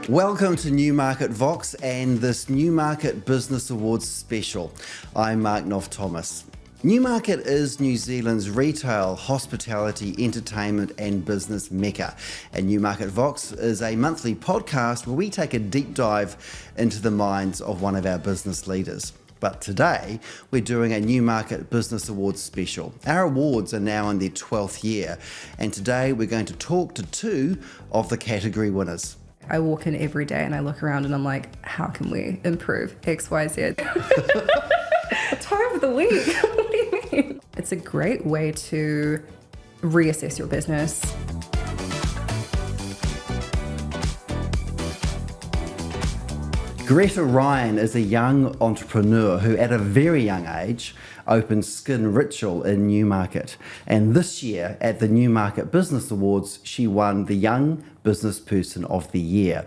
Welcome to Newmarket Vox and this Newmarket Business Awards special. I'm Mark Knopf-Thomas. Newmarket is New Zealand's retail, hospitality, entertainment and business mecca. And Newmarket Vox is a monthly podcast where we take a deep dive into the minds of one of our business leaders. But today, we're doing a Newmarket Business Awards special. Our awards are now in their 12th year, and today we're going to talk to two of the category winners. I walk in every day and I look around and I'm like, how can we improve X, Y, Z? Time of the week. What do you mean? It's a great way to reassess your business. Greta Ryan is a young entrepreneur who at a very young age opened Skin Ritual in Newmarket. And this year at the Newmarket Business Awards, she won the Young Business Person of the Year.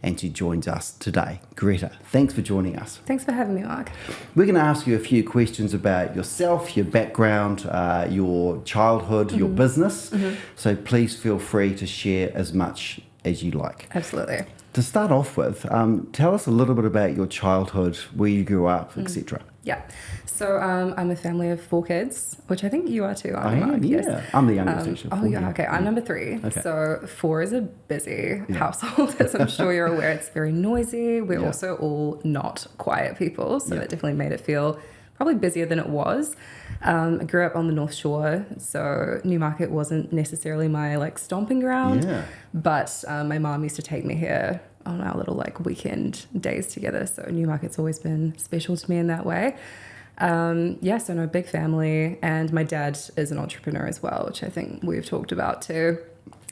And she joins us today. Greta, thanks for joining us. Thanks for having me, Mark. We're going to ask you a few questions about yourself, your background, your childhood, your business. So please feel free to share as much as you like. Absolutely. To start off with, tell us a little bit about your childhood, where you grew up, etc. Yeah. So I'm a family of 4 kids, which I think you are too, I aren't you, am, Mark? yeah. Yes. I'm the youngest, actually. Oh, yeah. Okay. I'm number 3. Okay. So 4 is a busy household, as I'm sure you're aware. It's very noisy. We're also all not quiet people. So that definitely made it feel probably busier than it was. I grew up on the North Shore, so Newmarket wasn't necessarily my stomping ground. But my mom used to take me here on our little weekend days together. So Newmarket's always been special to me in that way. So no, big family, and my dad is an entrepreneur as well, which I think we've talked about too.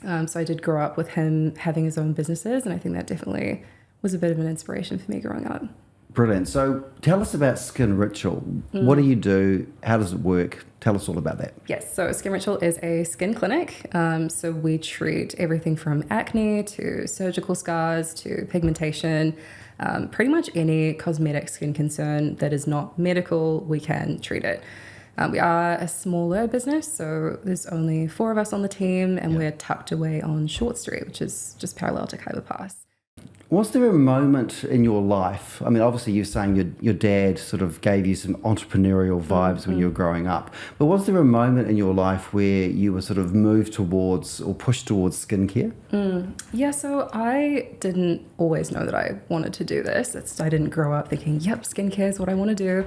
So I did grow up with him having his own businesses, and I think that definitely was a bit of an inspiration for me growing up. Brilliant. So tell us about Skin Ritual. What do you do? How does it work? Tell us all about that. Yes, so Skin Ritual is a skin clinic. So we treat everything from acne to surgical scars to pigmentation. Pretty much any cosmetic skin concern that is not medical, we can treat it. We are a smaller business, so there's only 4 of us on the team, and we're tucked away on Short Street, which is just parallel to Kaiwa Pass. Was there a moment in your life, I mean, obviously you're saying your dad sort of gave you some entrepreneurial vibes when you were growing up, but was there a moment in your life where you were sort of moved towards or pushed towards skincare? Yeah, so I didn't always know that I wanted to do this. I didn't grow up thinking, yep, skincare is what I want to do.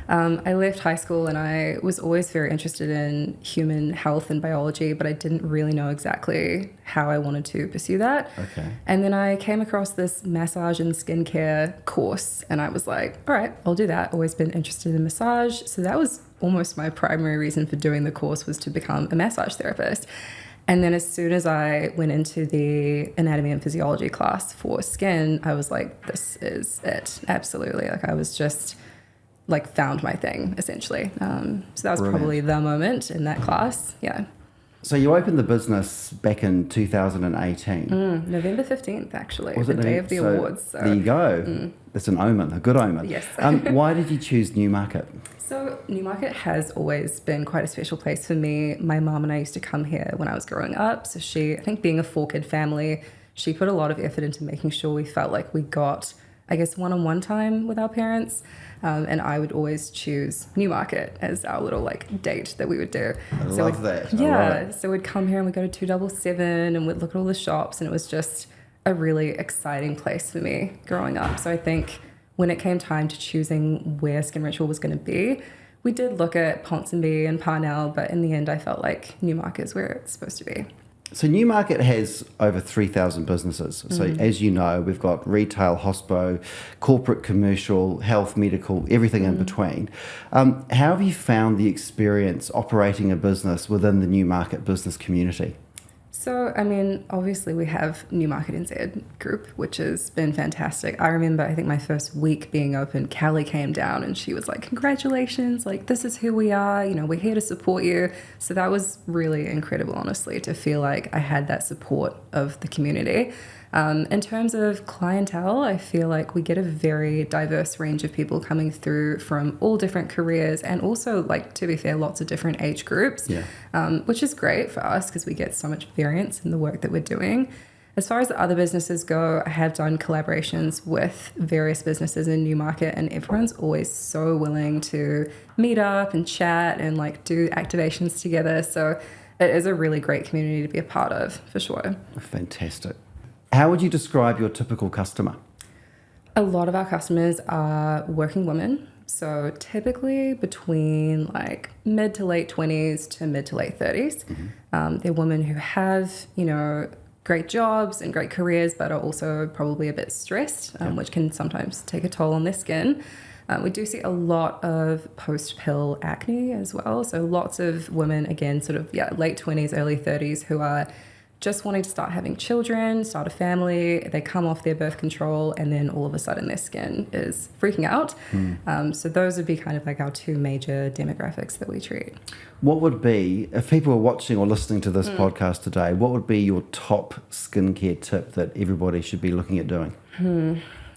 I left high school and I was always very interested in human health and biology, but I didn't really know exactly how I wanted to pursue that. Okay. And then I came across this massage and skincare course, and I was like, all right, I'll do that. Always been interested in massage. So that was almost my primary reason for doing the course, was to become a massage therapist. And then as soon as I went into the anatomy and physiology class for skin, I was like, this is it. Absolutely. I was just found my thing, essentially. So that was probably the moment in that class. Yeah. So you opened the business back in 2018. November 15th, actually. Was the it day of the awards. So. There you go. That's an omen, a good omen. Yes. Why did you choose Newmarket? So Newmarket has always been quite a special place for me. My mom and I used to come here when I was growing up. So I think being a 4-kid family, she put a lot of effort into making sure we felt like we got, one-on-one time with our parents. And I would always choose Newmarket as our little date that we would do. I love that. Yeah. So we'd come here and we'd go to 277 and we'd look at all the shops, and it was just a really exciting place for me growing up. So I think when it came time to choosing where Skin Ritual was going to be, we did look at Ponsonby and Parnell, but in the end I felt like Newmarket is where it's supposed to be. So Newmarket has over 3,000 businesses. So as you know, we've got retail, hospo, corporate, commercial, health, medical, everything in between. How have you found the experience operating a business within the Newmarket business community? So, obviously we have Newmarket NZ group, which has been fantastic. I remember, I think my first week being open, Callie came down and she was like, congratulations, this is who we are, we're here to support you. So that was really incredible, honestly, to feel like I had that support of the community. In terms of clientele, I feel like we get a very diverse range of people coming through from all different careers, and also, to be fair, lots of different age groups, which is great for us because we get so much variance in the work that we're doing. As far as the other businesses go, I have done collaborations with various businesses in Newmarket, and everyone's always so willing to meet up and chat and like do activations together. So it is a really great community to be a part of, for sure. Fantastic. How would you describe your typical customer? A lot of our customers are working women. So typically between like mid to late 20s to mid to late 30s. They're women who have, great jobs and great careers, but are also probably a bit stressed, which can sometimes take a toll on their skin. We do see a lot of post-pill acne as well. So lots of women, again, late 20s, early 30s, who are just wanting to start having children, start a family. They come off their birth control, and then all of a sudden their skin is freaking out. So those would be kind of like our two major demographics that we treat. What would be, if people are watching or listening to this podcast today, what would be your top skincare tip that everybody should be looking at doing?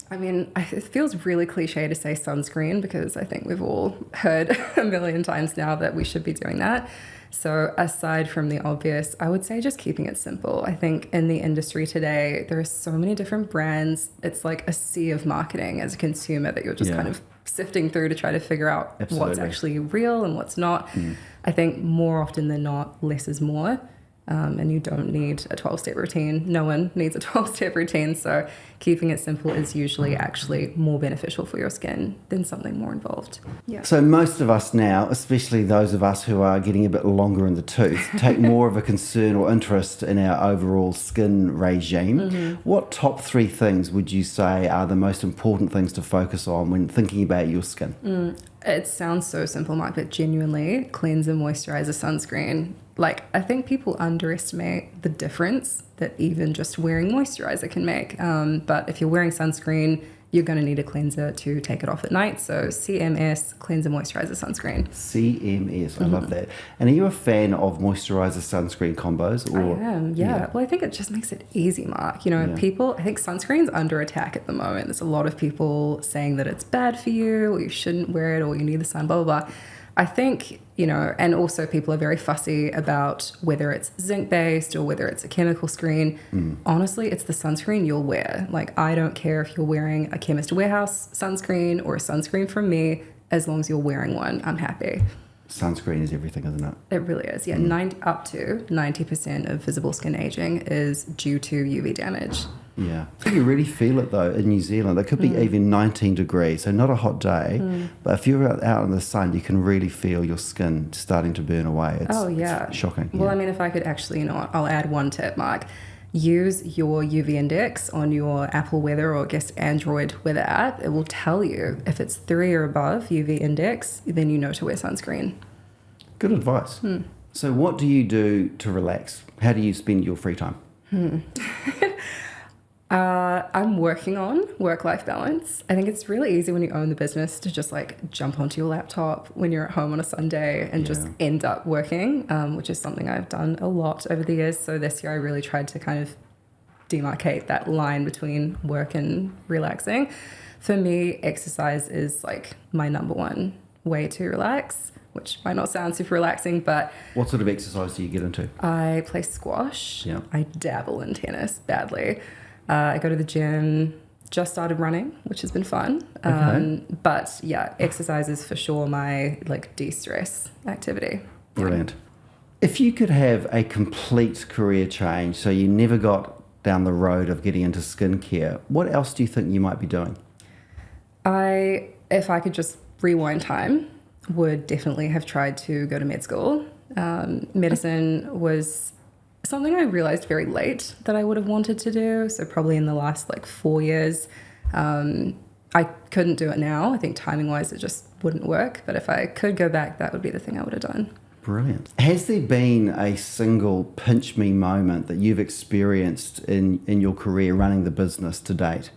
I mean, it feels really cliche to say sunscreen, because I think we've all heard a million times now that we should be doing that. So aside from the obvious, I would say just keeping it simple. I think in the industry today, there are so many different brands. It's like a sea of marketing as a consumer that you're just kind of sifting through to try to figure out what's actually real and what's not. I think more often than not, less is more. And you don't need a 12-step routine. No one needs a 12-step routine. So keeping it simple is usually actually more beneficial for your skin than something more involved. Yeah. So most of us now, especially those of us who are getting a bit longer in the tooth, take more of a concern or interest in our overall skin regime. What top 3 things would you say are the most important things to focus on when thinking about your skin? It sounds so simple, Mike, but genuinely, cleanser, moisturizer, sunscreen. Like, I think people underestimate the difference that even just wearing moisturizer can make. But if you're wearing sunscreen, you're going to need a cleanser to take it off at night. So CMS, cleanser, moisturizer, sunscreen. CMS, I love that. And are you a fan of moisturizer sunscreen combos? Or? I am, yeah. Well, I think it just makes it easy, Mark. People, I think sunscreen's under attack at the moment. There's a lot of people saying that it's bad for you, or you shouldn't wear it, or you need the sun, blah, blah, blah. I think, and also people are very fussy about whether it's zinc-based or whether it's a chemical screen. Honestly, it's the sunscreen you'll wear. Like, I don't care if you're wearing a Chemist Warehouse sunscreen or a sunscreen from me. As long as you're wearing one, I'm happy. Sunscreen is everything, isn't it? It really is, yeah. Up to 90% of visible skin aging is due to UV damage. Yeah. You really feel it, though, in New Zealand. It could be even 19 degrees, so not a hot day. But if you're out in the sun, you can really feel your skin starting to burn away. It's shocking. Well, I mean, if I could actually, I'll add one tip, Mark. Use your UV index on your Apple Weather, or I guess Android Weather app. It will tell you if it's 3 or above UV index, then you know to wear sunscreen. Good advice. So what do you do to relax? How do you spend your free time? I'm working on work-life balance. I think it's really easy when you own the business to just like jump onto your laptop when you're at home on a Sunday and just end up working, which is something I've done a lot over the years. So this year I really tried to kind of demarcate that line between work and relaxing. For me, exercise is like my number one way to relax, which might not sound super relaxing, but... What sort of exercise do you get into? I play squash. Yeah. I dabble in tennis badly. I go to the gym, just started running, which has been fun. But yeah, exercise is for sure my like de-stress activity. Brilliant. If you could have a complete career change, so you never got down the road of getting into skincare, what else do you think you might be doing? If I could just rewind time, would definitely have tried to go to med school. Medicine was something I realized very late that I would have wanted to do. So probably in the last 4 years. I couldn't do it now. I think timing wise, it just wouldn't work. But if I could go back, that would be the thing I would have done. Brilliant. Has there been a single pinch me moment that you've experienced in your career running the business to date?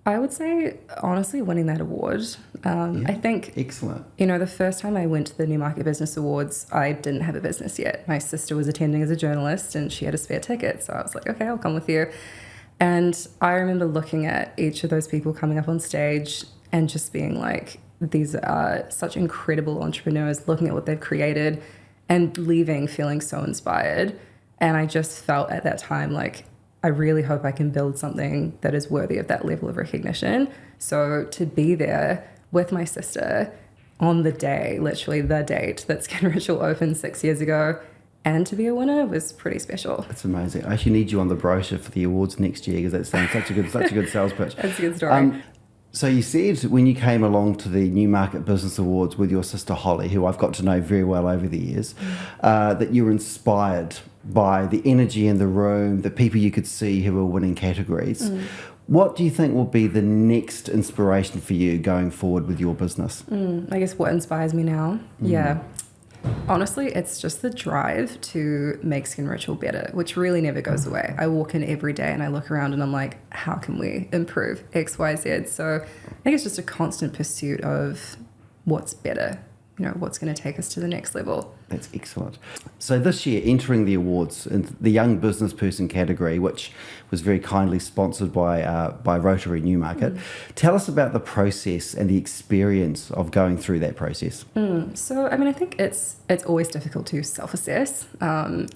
I would say, honestly, winning that award. I think... Excellent. The first time I went to the Newmarket Business Awards, I didn't have a business yet. My sister was attending as a journalist and she had a spare ticket. So I was like, okay, I'll come with you. And I remember looking at each of those people coming up on stage and just being like, these are such incredible entrepreneurs, looking at what they've created and leaving feeling so inspired. And I just felt at that time like I really hope I can build something that is worthy of that level of recognition. So to be there with my sister on the day, literally the date that Skin Ritual opened 6 years ago, and to be a winner was pretty special. That's amazing. I actually need you on the brochure for the awards next year, because that sounds such a good sales pitch. That's a good story. So you said when you came along to the Newmarket Business Awards with your sister Holly, who I've got to know very well over the years, that you were inspired by the energy in the room, the people you could see who were winning categories. What do you think will be the next inspiration for you going forward with your business? I guess what inspires me now? Yeah. Honestly, it's just the drive to make Skin Ritual better, which really never goes away. I walk in every day and I look around and I'm like, how can we improve X, Y, Z? So I think it's just a constant pursuit of what's better, what's going to take us to the next level. That's excellent. So this year, entering the awards in the Young Business Person category, which was very kindly sponsored by Rotary Newmarket, tell us about the process and the experience of going through that process. So, I think it's always difficult to self-assess,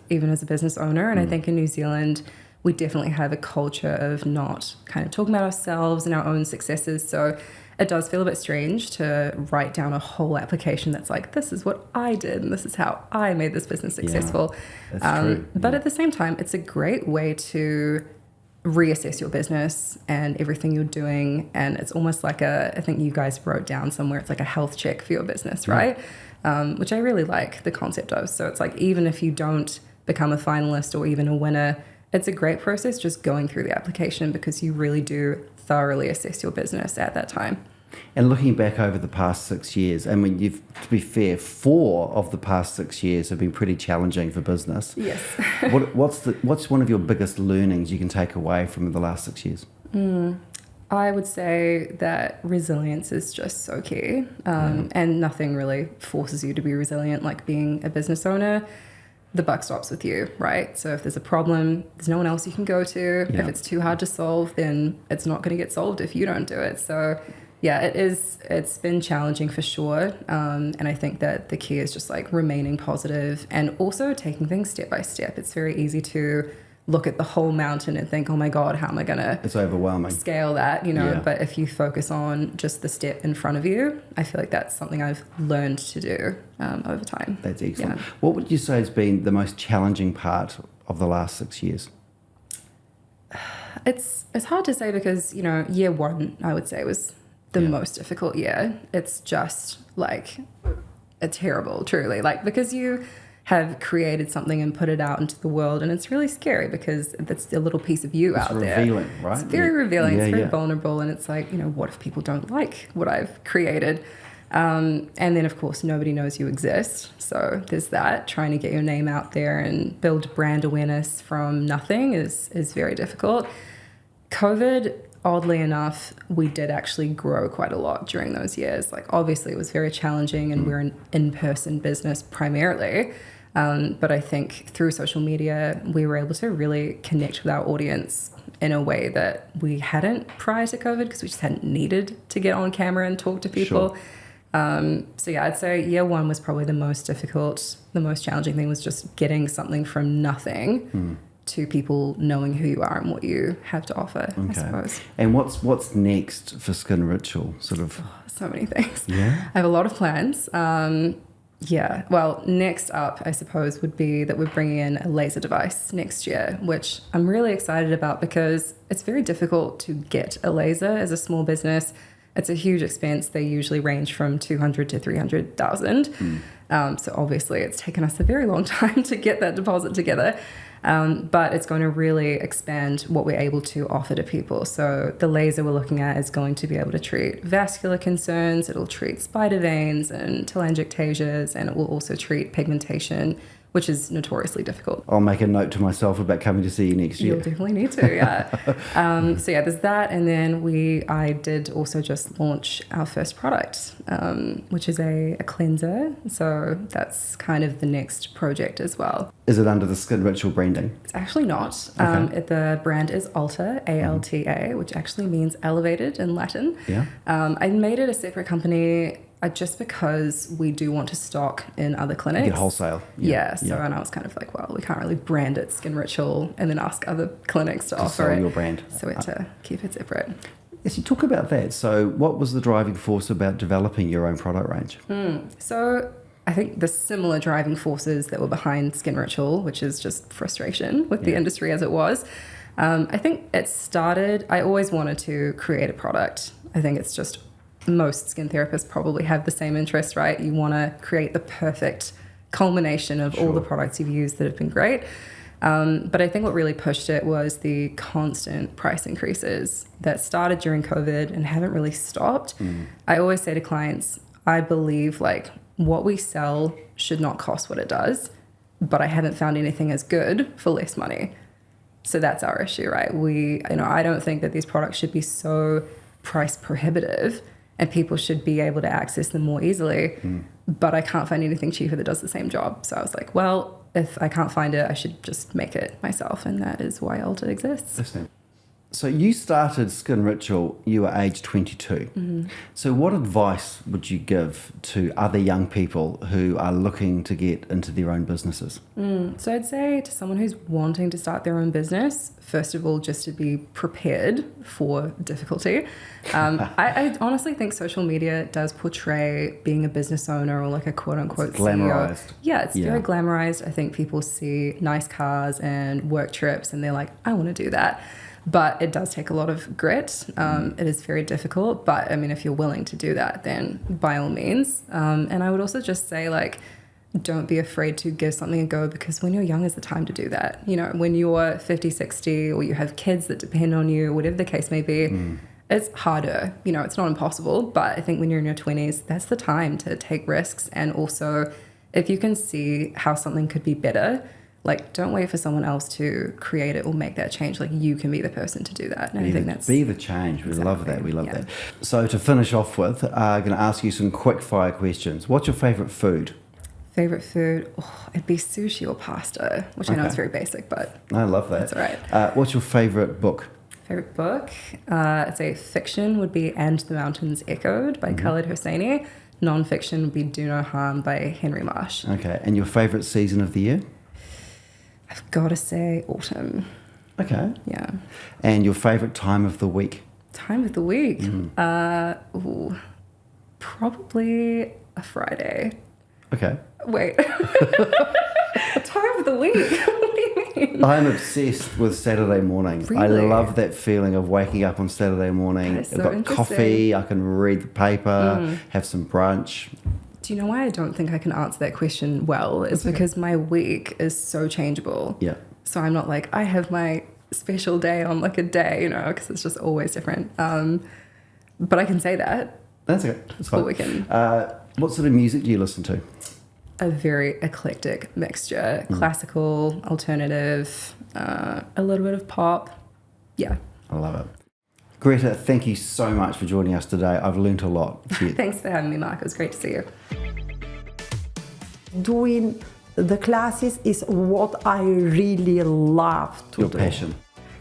even as a business owner. And I think in New Zealand, we definitely have a culture of not kind of talking about ourselves and our own successes. So it does feel a bit strange to write down a whole application that's like, this is what I did and this is how I made this business successful. Yeah, that's true. But at the same time, it's a great way to reassess your business and everything you're doing. And it's almost like I think you guys wrote down somewhere, it's like a health check for your business, right? Which I really like the concept of. So it's like, even if you don't become a finalist or even a winner, it's a great process just going through the application, because you really do thoroughly assess your business at that time. And looking back over the past 6 years, to be fair, 4 of the past 6 years have been pretty challenging for business. Yes. What's one of your biggest learnings you can take away from the last 6 years? I would say that resilience is just so key, and nothing really forces you to be resilient like being a business owner. The buck stops with you, right? So if there's a problem, there's no one else you can go to. Yeah. If it's too hard to solve, then it's not going to get solved if you don't do it. So yeah, it's been challenging for sure. And I think that the key is just like remaining positive and also taking things step by step. It's very easy to look at the whole mountain and think, oh my God, how am I going to It's overwhelming. Scale that, Yeah. But if you focus on just the step in front of you, I feel like that's something I've learned to do over time. That's excellent. Yeah. What would you say has been the most challenging part of the last 6 years? It's hard to say because, year one, I would say, was the most difficult year. It's just like a terrible, truly, because you have created something and put it out into the world, and it's really scary because that's a little piece of you out there. It's revealing, right? It's very revealing. It's very Yeah. vulnerable, and it's like, what if people don't like what I've created? And then, of course, nobody knows you exist. So there's that. Trying to get your name out there and build brand awareness from nothing is very difficult. COVID, oddly enough, we did actually grow quite a lot during those years. Obviously, it was very challenging, and we're an in-person business primarily. But I think through social media, we were able to really connect with our audience in a way that we hadn't prior to COVID, because we just hadn't needed to get on camera and talk to people. Sure. So yeah, I'd say year one was probably the most difficult. The most challenging thing was just getting something from nothing to people knowing who you are and what you have to offer, I suppose. And what's next for Skin Ritual? So many things. Yeah. I have a lot of plans. Well, next up, I suppose, would be that we're bringing in a laser device next year, which I'm really excited about because it's very difficult to get a laser as a small business. It's a huge expense. They usually range from $200,000 to $300,000. So obviously it's taken us a very long time to get that deposit together. But it's going to really expand what we're able to offer to people. So the laser we're looking at is going to be able to treat vascular concerns. It'll treat spider veins and telangiectasias, and it will also treat pigmentation, which is notoriously difficult. I'll make a note to myself about coming to see you next year. You'll definitely need to, yeah. So yeah, there's that. And then I did also just launch our first product, which is a cleanser. So that's kind of the next project as well. Is it under the Skin Ritual branding? It's actually not. The brand is Alta, ALTA, which actually means elevated in Latin. Yeah. I made it a separate company just because we do want to stock in other clinics. You get wholesale. And I was kind of like, well, we can't really brand it Skin Ritual and then ask other clinics to offer it. Your brand. So we had to keep it separate. Yes, you talk about that. So what was the driving force about developing your own product range? So I think the similar driving forces that were behind Skin Ritual, which is just frustration with the industry as it was. I think it started, I always wanted to create a product. I think it's just most skin therapists probably have the same interest, right? You want to create the perfect culmination of all the products you've used that have been great. But I think what really pushed it was the constant price increases that started during COVID and haven't really stopped. I always say to clients, I believe like what we sell should not cost what it does, but I haven't found anything as good for less money. So that's our issue, right? I don't think that these products should be so price prohibitive and people should be able to access them more easily, but I can't find anything cheaper that does the same job. So I was like, well, if I can't find it, I should just make it myself. And that is why Arte exists. So you started Skin Ritual, you were age 22. So what advice would you give to other young people who are looking to get into their own businesses? So I'd say to someone who's wanting to start their own business, first of all, just to be prepared for difficulty. I honestly think social media does portray being a business owner or like a quote unquote glamorized. CEO. Yeah, it's very glamorized. I think people see nice cars and work trips and they're like, I want to do that. But it does take a lot of grit. It is very difficult. But I mean, if you're willing to do that, then by all means. And I would also just say, like, don't be afraid to give something a go, because when you're young is the time to do that. You know, when you're 50, 60, or you have kids that depend on you, whatever the case may be, it's harder. You know, it's not impossible. But I think when you're in your 20s, that's the time to take risks. And also, if you can see how something could be better, like, don't wait for someone else to create it or make that change. Like, you can be the person to do that. And I think that's... Be the change. We love that. We love that. So to finish off with, I'm going to ask you some quick fire questions. What's your favourite food? Favorite food? Oh, it'd be sushi or pasta, which I know is very basic, but I love that. That's all right. What's your favourite book? Favorite book? I'd say fiction would be And the Mountains Echoed by Khaled Hosseini. Non-fiction would be Do No Harm by Henry Marsh. Okay. And your favourite season of the year? I've got to say autumn. Okay. Yeah. And your favourite time of the week? Time of the week? Probably a Friday. Okay. Wait. Time of the week? What do you mean? I'm obsessed with Saturday morning. Really? I love that feeling of waking up on Saturday morning. That is so I've got coffee, I can read the paper, have some brunch. Do you know why I don't think I can answer that question well? It's because my week is so changeable. Yeah. So I'm not like, I have my special day on like a day, you know, because it's just always different. But I can say that. That's okay. That's fine. But we can. What sort of music do you listen to? A very eclectic mixture. Classical, alternative, a little bit of pop. Yeah. I love it. Greta, thank you so much for joining us today. I've learnt a lot. Thanks for having me, Mark. It was great to see you. Doing the classes is what I really love to do. Your passion.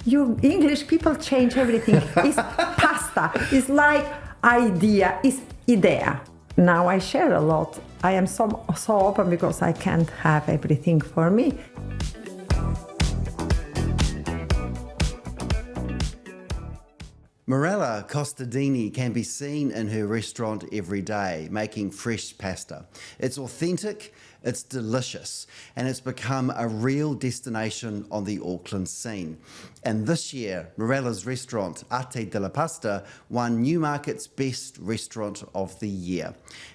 You English people change everything. It's pasta. It's like idea. It's idea. Now I share a lot. I am so open because I can't have everything for me. Mirella Kostandini can be seen in her restaurant every day making fresh pasta. It's authentic, it's delicious, and it's become a real destination on the Auckland scene. And this year, Mirella's restaurant, Arte Della Pasta, won Newmarket's Best Restaurant of the Year.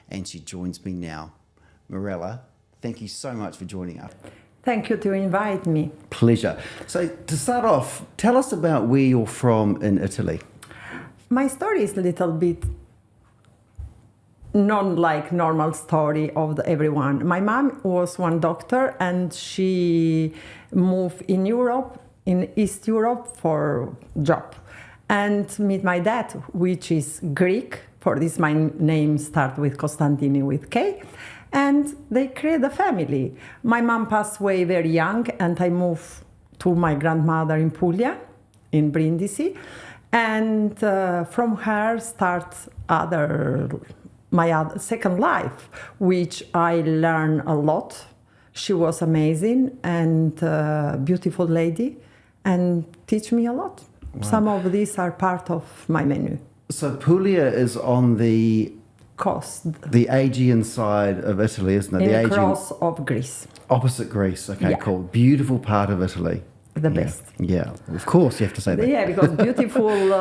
And she joins me now. Mirella, thank you so much for joining us. Thank you to invite me. Pleasure. So to start off, tell us about where you're from in Italy. My story is a little bit not like normal story of everyone. My mom was one doctor and she moved in Europe, in East Europe for job. And meet my dad, which is Greek. For this, my name starts with Kostandini with K. And they create a family. My mom passed away very young and I moved to my grandmother in Puglia, in Brindisi. And from her start other my second life, which I learned a lot. She was amazing and beautiful lady, and teach me a lot. Wow. Some of these are part of my menu. So Puglia is on the coast, the Aegean side of Italy, isn't it? In the the Aegean, cross of Greece. Opposite Greece. Okay, Yeah. cool. Beautiful part of Italy. The best. Yeah, of course you have to say that. Yeah, because beautiful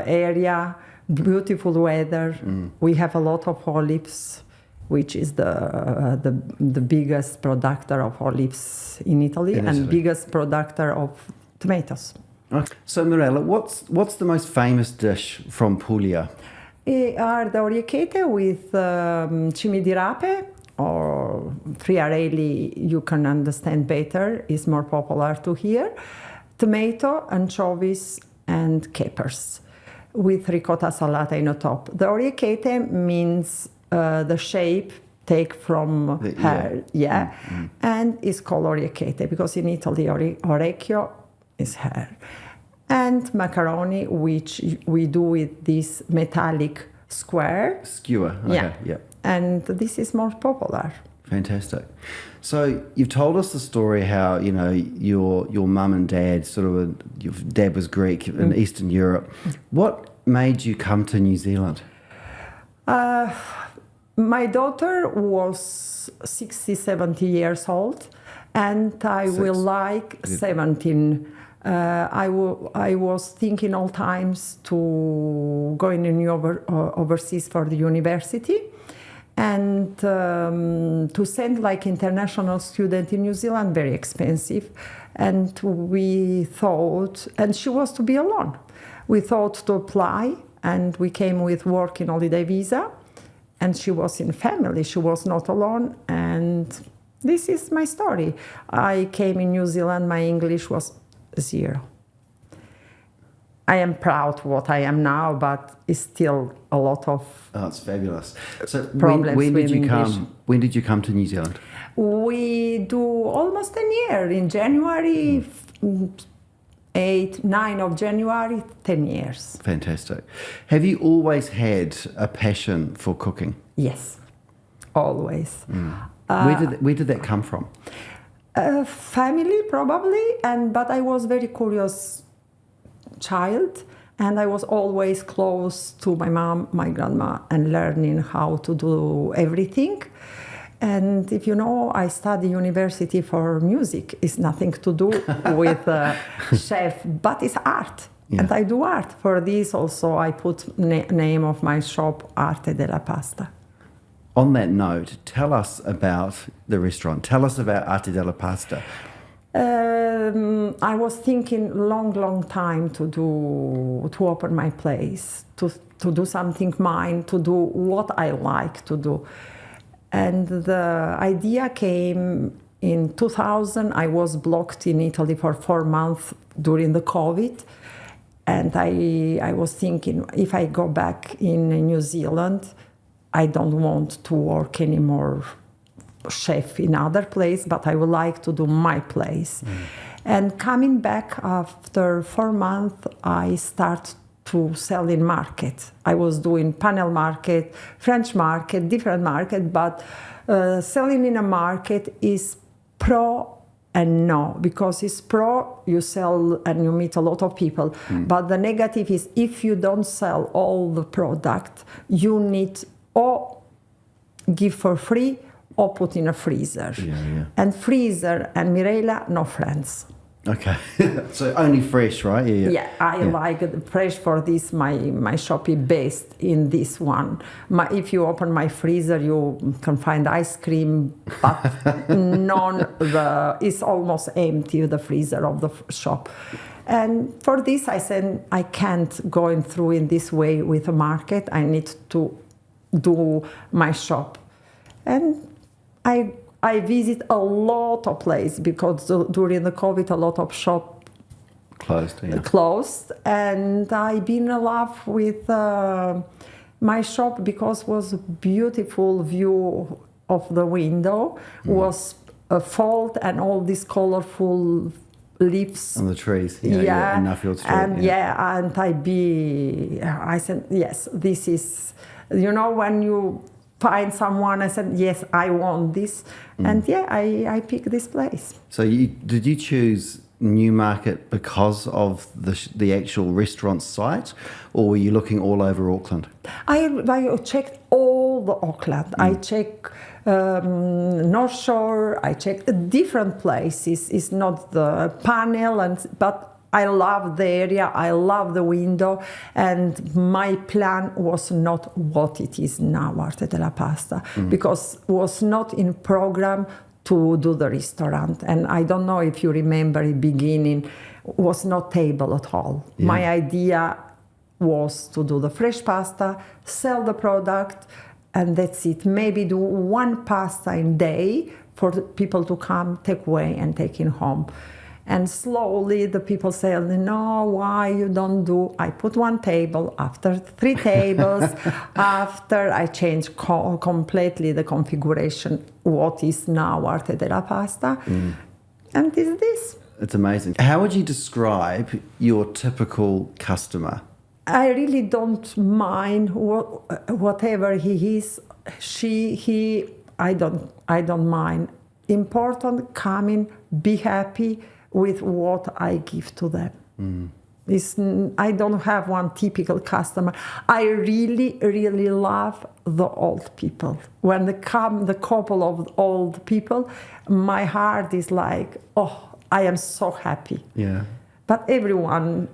area, beautiful weather. We have a lot of olives, which is the biggest producer of olives in Italy, and biggest producer of tomatoes. Okay. So Mirella, what's the most famous dish from Puglia? Are the orecchiette with cimi di rape, or friarelli, you can understand better, is more popular to here. Tomato, anchovies, and capers, with ricotta salata in the top. The orecchiette means the shape take from hair, and is called orecchiette because in Italy orecchio is hair. And macaroni, which we do with this metallic square. Skewer. Okay, yeah. And this is more popular. Fantastic. So you've told us the story how, you know, your mum and dad your dad was Greek in Eastern Europe. What made you come to New Zealand? My daughter was 60, 70 years old, and I will like 17. I was thinking all times to go in overseas for the university, and to send like international student in New Zealand, very expensive. And we thought, and she was to be alone. We thought to apply, and we came with work in holiday visa, and she was in family. She was not alone, and this is my story. I came in New Zealand, my English was 0. I am proud what I am now, but it's still a lot of it's fabulous. So problems when did with you English. come? When did you come to New Zealand? We do almost a year. In January, 8, 9 of January, 10 years. Fantastic. Have you always had a passion for cooking? Yes, always. Where did that come from? Family, probably, but I was very curious child, and I was always close to my mom, my grandma, and learning how to do everything. And if you know, I study university for music. It's nothing to do with chef, but it's art. Yeah. And I do art. For this also, I put name of my shop, Arte Della Pasta. On that note, tell us about the restaurant. Tell us about Arte Della Pasta. I was thinking long time to open my place, to do something mine, to do what I like to do. And the idea came in 2000. I was blocked in Italy for 4 months during the COVID. And I was thinking, if I go back in New Zealand, I don't want to work anymore chef in other place, but I would like to do my place. And coming back after 4 months, I start to sell in market. I was doing panel market, French market, different market, but selling in a market is pro and no, because it's pro, you sell and you meet a lot of people. But the negative is if you don't sell all the product, you need or give for free or put in a freezer. And freezer and Mirella, no friends. Okay, so only fresh, right? Yeah, I like the fresh. For this, my shop is based in this one. If you open my freezer, you can find ice cream, but it's almost empty, the freezer of the shop. And for this, I said, I can't go through in this way with the market. I need to do my shop. And I visit a lot of places because during the COVID, a lot of shops closed. And I've been in love with my shop because it was a beautiful view of the window, was a fold and all these colorful leaves on the trees. In Nuffield Street. And and I said, yes, this is you know, when you find someone, I said, yes, I want this. And yeah, I picked this place. So did you choose Newmarket because of the actual restaurant site, or were you looking all over Auckland? I checked all the Auckland. I checked North Shore. I checked different places. It's not the panel, but I love the area. I love the window, and my plan was not what it is now, Arte Della Pasta, because it was not in program to do the restaurant. And I don't know if you remember in the beginning, was not table at all. Yeah. My idea was to do the fresh pasta, sell the product, and that's it. Maybe do one pasta a day for the people to come, take away and take it home. And slowly the people say, no, why you don't do? I put one table, after 3 tables, after I changed completely the configuration, what is now Arte Della Pasta. And is this. It's amazing. How would you describe your typical customer? I really don't mind whatever he is, she, he, I don't mind. Important, coming, be happy with what I give to them. I don't have one typical customer. I really, really love the old people. When they come, the couple of old people, my heart is like, oh, I am so happy. Yeah. But everyone,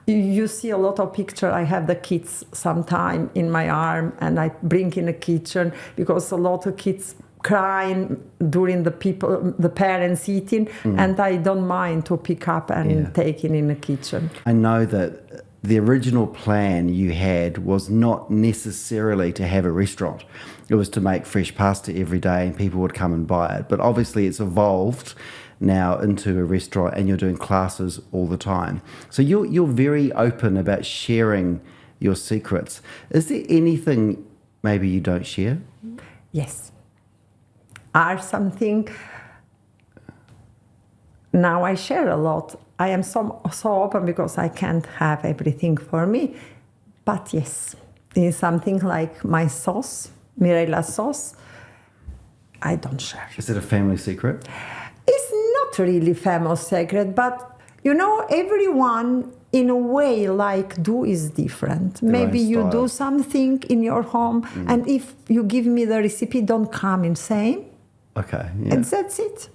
you see a lot of pictures. I have the kids sometime in my arm, and I bring in the kitchen because a lot of kids crying during the parents eating, and I don't mind to pick up and take it in the kitchen. I know that the original plan you had was not necessarily to have a restaurant. It was to make fresh pasta every day and people would come and buy it. But obviously it's evolved now into a restaurant, and you're doing classes all the time. So you're very open about sharing your secrets. Is there anything maybe you don't share? Yes. Are something now I share a lot. I am so open because I can't have everything for me. But yes, in something like my sauce, Mirella sauce, I don't share. Is it a family secret? It's not really family secret, but you know, everyone in a way is different. Maybe you do something in your home, and if you give me the recipe, don't come in same. Okay, yeah. And that's it.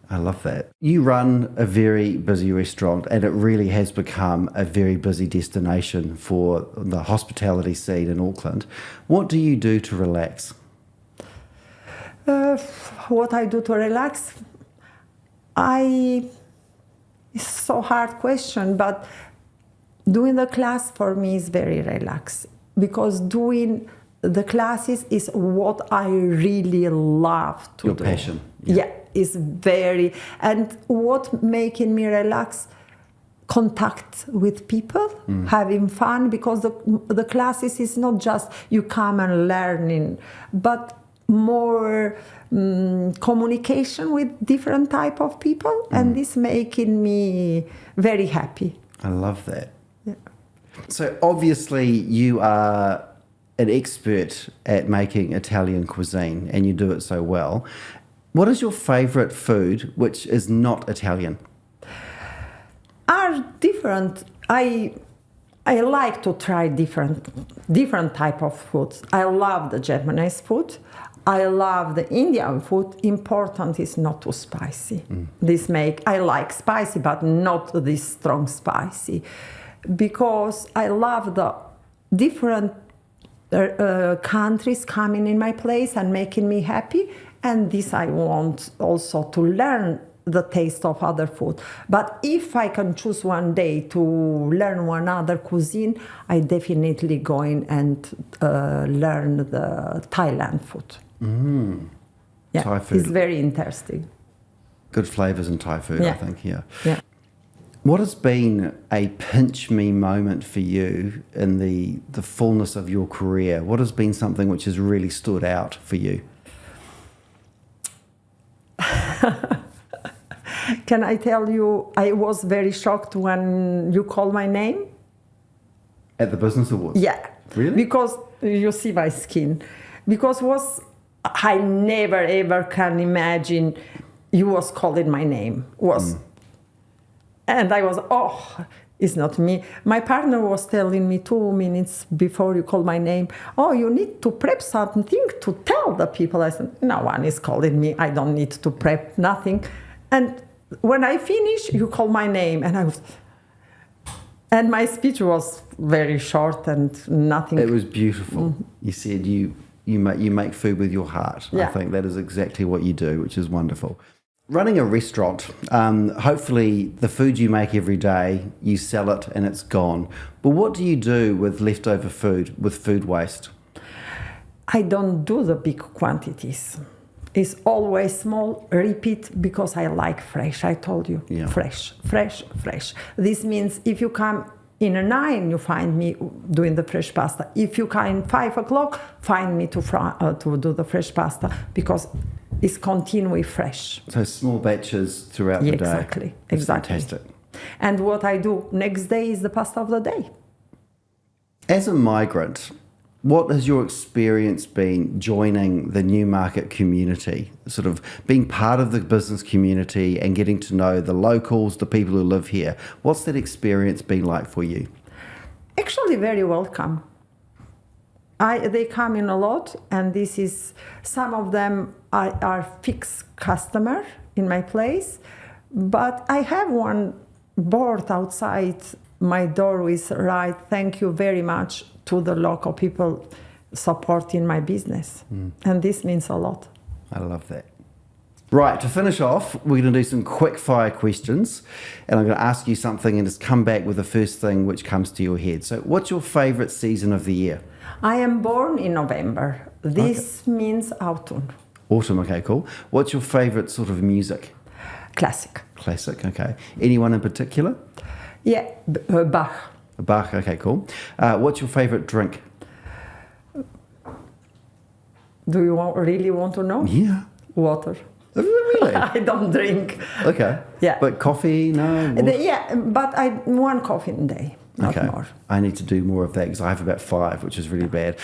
I love that. You run a very busy restaurant, and it really has become a very busy destination for the hospitality scene in Auckland. What do you do to relax? What I do to relax? It's so hard question, but doing the class for me is very relaxed, because doing the classes is what I really love to do. Your passion. Yeah, it's very, and what making me relax, contact with people, having fun, because the classes is not just you come and learning, but more communication with different type of people, and this making me very happy. I love that. Yeah. So obviously you are an expert at making Italian cuisine, and you do it so well. What is your favorite food which is not Italian? Are different. I like to try different type of foods. I love the Japanese food. I love the Indian food. Important is not too spicy. I like spicy, but not this strong spicy, because I love the different countries coming in my place and making me happy, and this I want also to learn the taste of other food. But if I can choose one day to learn one other cuisine, I definitely going and learn the Thailand food. Yeah, Thai food. It's very interesting. Good flavors in Thai food, Yeah. I think, yeah. Yeah. What has been a pinch me moment for you in the fullness of your career? What has been something which has really stood out for you? Can I tell you, I was very shocked when you called my name? At the Business Awards? Yeah. Really? Because you see my skin. Because I never ever can imagine you was calling my name. And I was, it's not me. My partner was telling me 2 minutes before you call my name, you need to prep something to tell the people. I said, no one is calling me. I don't need to prep nothing. And when I finish, you call my name. And my speech was very short and nothing. It was beautiful. You said you make food with your heart. Yeah. I think that is exactly what you do, which is wonderful. Running a restaurant, hopefully the food you make every day, you sell it and it's gone. But what do you do with leftover food, with food waste? I don't do the big quantities. It's always small, repeat, because I like fresh, I told you. Yeah. Fresh. This means if you come in 9, you find me doing the fresh pasta. If you come 5 o'clock, find me to do the fresh pasta, because it's continually fresh. So small batches throughout the day. Exactly. Fantastic. And what I do next day is the pasta of the day. As a migrant, what has your experience been joining the Newmarket community, sort of being part of the business community and getting to know the locals, the people who live here? What's that experience been like for you? Actually, very welcome. They come in a lot, and some of them are fixed customer in my place, but I have one board outside my door with thank you very much to the local people supporting my business. And this means a lot. I love that. Right, to finish off, we're going to do some quick fire questions, and I'm going to ask you something and just come back with the first thing which comes to your head. So what's your favourite season of the year? I am born in November. This means autumn. Autumn, okay, cool. What's your favourite sort of music? Classic. Classic, okay. Anyone in particular? Yeah, Bach. Bach, okay, cool. What's your favourite drink? Do you really want to know? Yeah. Water. Really? I don't drink. Okay. Yeah. But coffee, no? Yeah, but I 1 coffee a day, not more. I need to do more of that because I have about 5, which is really bad.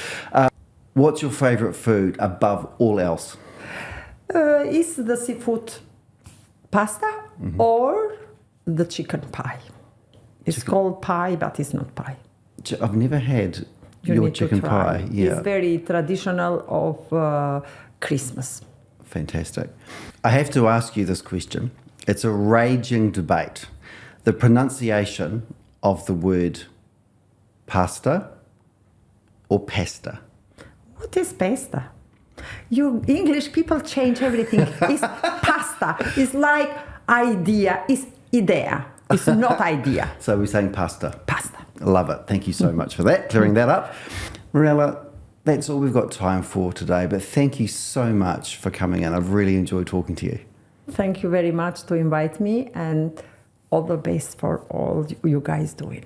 What's your favourite food above all else? Is the seafood pasta or the chicken pie. It's called pie, but it's not pie. I've never had your chicken pie. Yeah. It's very traditional of Christmas. Fantastic. I have to ask you this question. It's a raging debate. The pronunciation of the word pasta or pasta. What is pasta? You English people change everything. It's pasta. It's like idea. It's idea. It's not idea. So we're saying pasta. Pasta. I love it. Thank you so much for that, clearing that up. Mirella, that's all we've got time for today, but thank you so much for coming in. I've really enjoyed talking to you. Thank you very much to invite me, and all the best for all you guys doing.